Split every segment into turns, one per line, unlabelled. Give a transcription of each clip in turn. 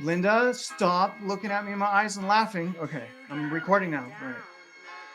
Linda, stop looking at me in my eyes and laughing. Okay, I'm recording now. All right.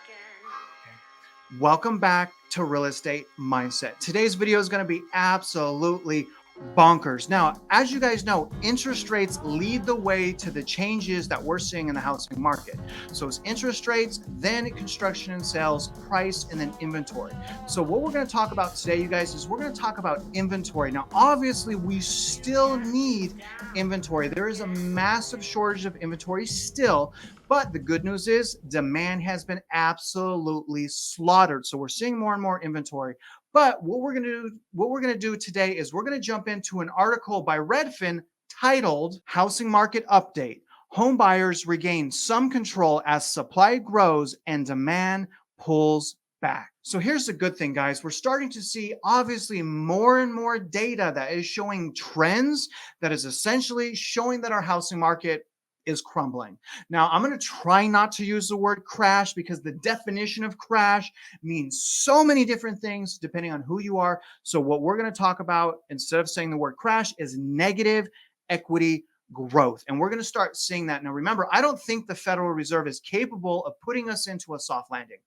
Okay. Welcome back to Real Estate Mindset. Today's video is going to be absolutely bonkers. Now, as you guys know, interest rates lead the way to the changes that we're seeing in the housing market. So it's interest rates, then construction and sales, price, and then inventory. So what we're going to talk about today, you guys, is we're going to talk about inventory. Now, obviously, we still need inventory. There is a massive shortage of inventory still, but the good news is demand has been absolutely slaughtered. So we're seeing more and more inventory. But what we're going to do today is we're going to jump into an article by Redfin titled Housing Market Update. Home buyers regain some control as supply grows and demand pulls back. So here's the good thing, guys. We're starting to see obviously more and more data that is showing trends that is essentially showing that our housing market is crumbling. Now, I'm going to try not to use the word crash because the definition of crash means so many different things depending on who you are. So what we're going to talk about instead of saying the word crash is negative equity growth. And we're going to start seeing that. Now, remember, I don't think the Federal Reserve is capable of putting us into a soft landing.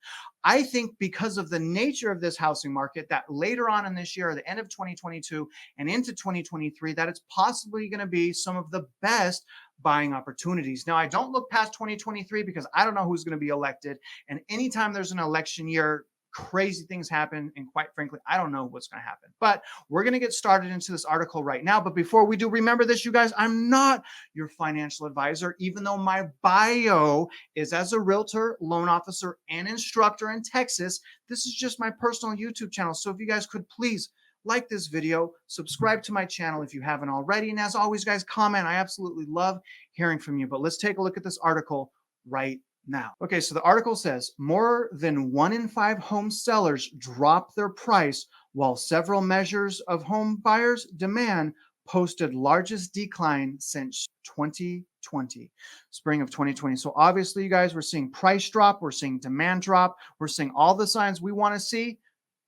I think because of the nature of this housing market that later on in this year, the end of 2022 and into 2023, that it's possibly going to be some of the best buying opportunities. Now, I don't look past 2023 because I don't know who's going to be elected. And anytime there's an election year, crazy things happen. And quite frankly, I don't know what's going to happen. But we're going to get started into this article right now. But before we do, remember this, you guys, I'm not your financial advisor, even though my bio is as a realtor, loan officer, and instructor in Texas. This is just my personal YouTube channel. So if you guys could please like this video, subscribe to my channel if you haven't already. And as always, guys, comment. I absolutely love hearing from you. But let's take a look at this article right now. Okay, so the article says more than 1 in 5 home sellers drop their price while several measures of home buyers' demand posted largest decline since 2020, spring of 2020. So obviously, you guys, we're seeing price drop, we're seeing demand drop, we're seeing all the signs we want to see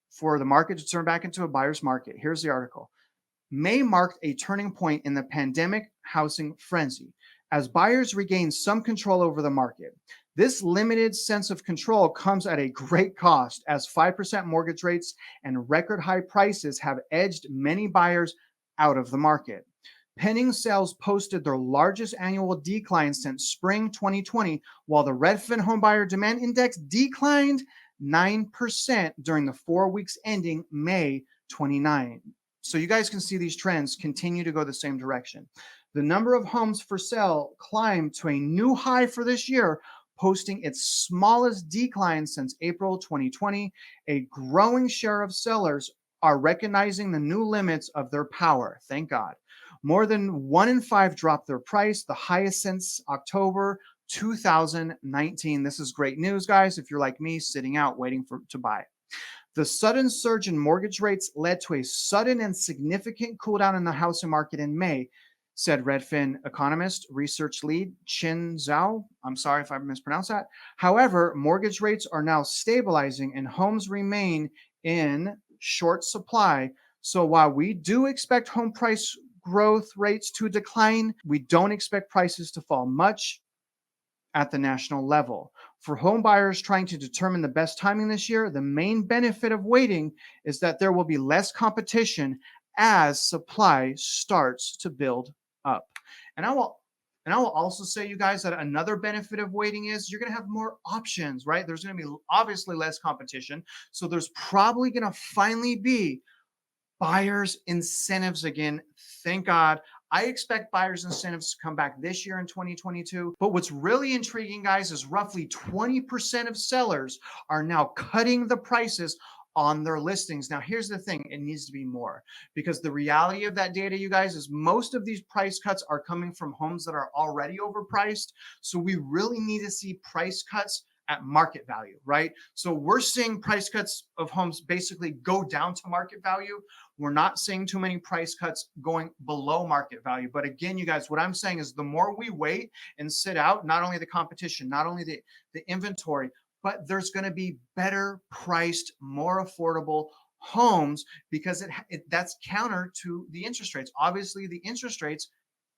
for the market to turn back into a buyer's market. Here's the article. May marked a turning point in the pandemic housing frenzy as buyers regain some control over the market. This limited sense of control comes at a great cost as 5% mortgage rates and record high prices have edged many buyers out of the market. Pending sales posted their largest annual decline since spring 2020, while the Redfin Homebuyer Demand Index declined 9% during the 4 weeks ending May 29. So you guys can see these trends continue to go the same direction. The number of homes for sale climbed to a new high for this year, posting its smallest decline since April 2020. A growing share of sellers are recognizing the new limits of their power. Thank God. More than 1 in 5 dropped their price, the highest since October 2019. This is great news, guys, if you're like me, sitting out waiting to buy. The sudden surge in mortgage rates led to a sudden and significant cooldown in the housing market in May, said Redfin economist, research lead Chin Zhao. I'm sorry if I mispronounced that. However, mortgage rates are now stabilizing and homes remain in short supply. So while we do expect home price growth rates to decline, we don't expect prices to fall much at the national level. For home buyers trying to determine the best timing this year, the main benefit of waiting is that there will be less competition as supply starts to build up. And I will also say, you guys, that another benefit of waiting is you're going to have more options, right? There's going to be obviously less competition. So there's probably going to finally be buyers incentives again. Thank God. I expect buyers incentives to come back this year in 2022. But what's really intriguing, guys, is roughly 20% of sellers are now cutting the prices on their listings. Now, here's the thing. It needs to be more because the reality of that data, you guys, is most of these price cuts are coming from homes that are already overpriced. So we really need to see price cuts at market value, right? So we're seeing price cuts of homes basically go down to market value. We're not seeing too many price cuts going below market value. But again, you guys, what I'm saying is the more we wait and sit out, not only the competition, not only the inventory, but there's going to be better priced, more affordable homes because that's counter to the interest rates. Obviously, the interest rates,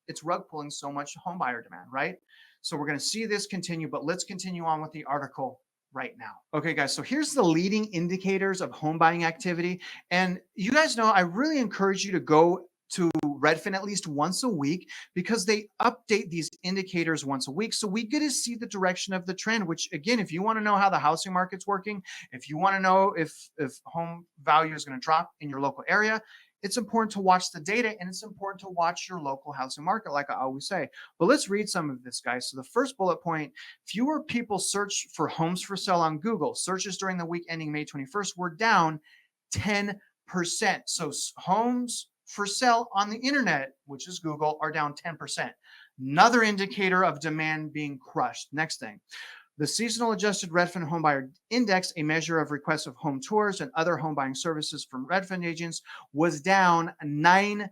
it's rug pulling so much home buyer demand, right? So we're going to see this continue, but let's continue on with the article right now. Okay, guys, so here's the leading indicators of home buying activity. And you guys know, I really encourage you to go to Redfin at least once a week because they update these indicators once a week. So we get to see the direction of the trend, which again, if you want to know how the housing market's working, if you want to know if home value is going to drop in your local area, it's important to watch the data and it's important to watch your local housing market, like I always say. But let's read some of this, guys. So the first bullet point, fewer people search for homes for sale on Google. Searches during the week ending May 21st were down 10%. So homes for sale on the internet, which is Google, are down 10%. Another indicator of demand being crushed. Next thing. The seasonal adjusted Redfin Homebuyer Index, a measure of requests of home tours and other home buying services from Redfin agents, was down 9%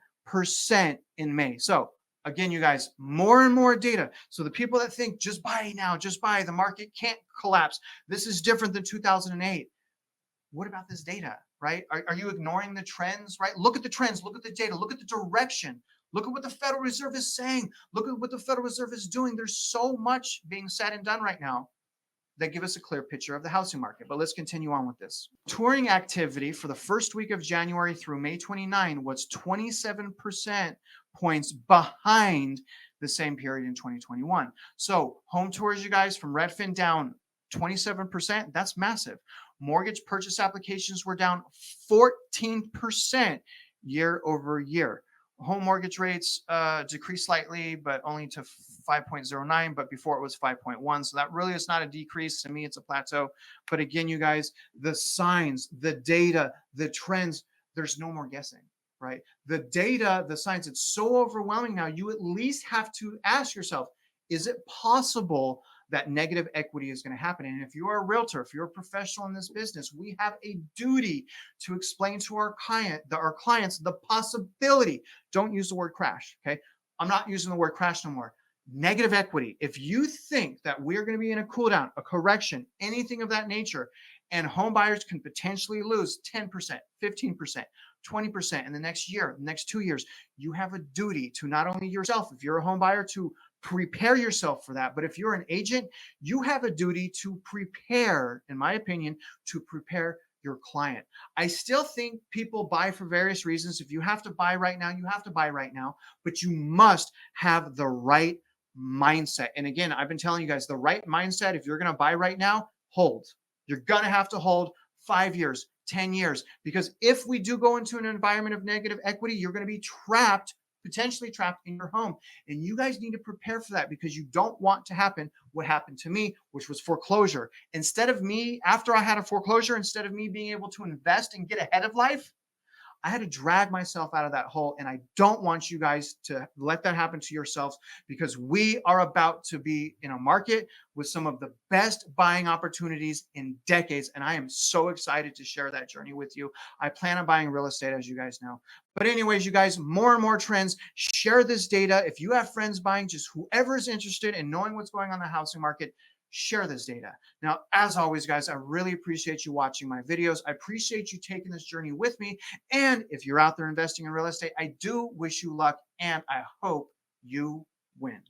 in May. So again, you guys, more and more data. So the people that think just buy now, just buy, the market can't collapse. This is different than 2008. What about this data, right? Are you ignoring the trends, right? Look at the trends, look at the data, look at the direction. Look at what the Federal Reserve is saying. Look at what the Federal Reserve is doing. There's so much being said and done right now that give us a clear picture of the housing market. But let's continue on with this. Touring activity for the first week of January through May 29 was 27% points behind the same period in 2021. So home tours, you guys, from Redfin down 27%. That's massive. Mortgage purchase applications were down 14% year over year. Home mortgage rates decreased slightly, but only to 5.09, but before it was 5.1. So that really is not a decrease. To me, it's a plateau. But again, you guys, the signs, the data, the trends, there's no more guessing, right? The data, the signs, it's so overwhelming now. You at least have to ask yourself, is it possible that negative equity is going to happen? And if you're a realtor, if you're a professional in this business, we have a duty to explain to our clients the possibility. Don't use the word crash, okay? I'm not using the word crash no more. Negative equity. If you think that we're going to be in a cool down, a correction, anything of that nature, and home buyers can potentially lose 10%, 15%, 20% in the next year, the next 2 years, you have a duty to not only yourself, if you're a home buyer, to prepare yourself for that. But if you're an agent, you have a duty to prepare, in my opinion, to prepare your client. I still think people buy for various reasons. If you have to buy right now, you have to buy right now, but you must have the right mindset. And again, I've been telling you guys, the right mindset, if you're going to buy right now, hold. You're going to have to hold 5 years, 10 years, because if we do go into an environment of negative equity, you're going to be trapped, potentially trapped in your home. And you guys need to prepare for that because you don't want to happen what happened to me, which was foreclosure. Instead of me, after I had a foreclosure, instead of me being able to invest and get ahead of life, I had to drag myself out of that hole. And I don't want you guys to let that happen to yourselves because we are about to be in a market with some of the best buying opportunities in decades. And I am so excited to share that journey with you. I plan on buying real estate, as you guys know. But anyways, you guys, more and more trends, share this data. If you have friends buying, just whoever is interested in knowing what's going on in the housing market, share this data. Now, as always, guys, I really appreciate you watching my videos. I appreciate you taking this journey with me. And if you're out there investing in real estate, I do wish you luck and I hope you win.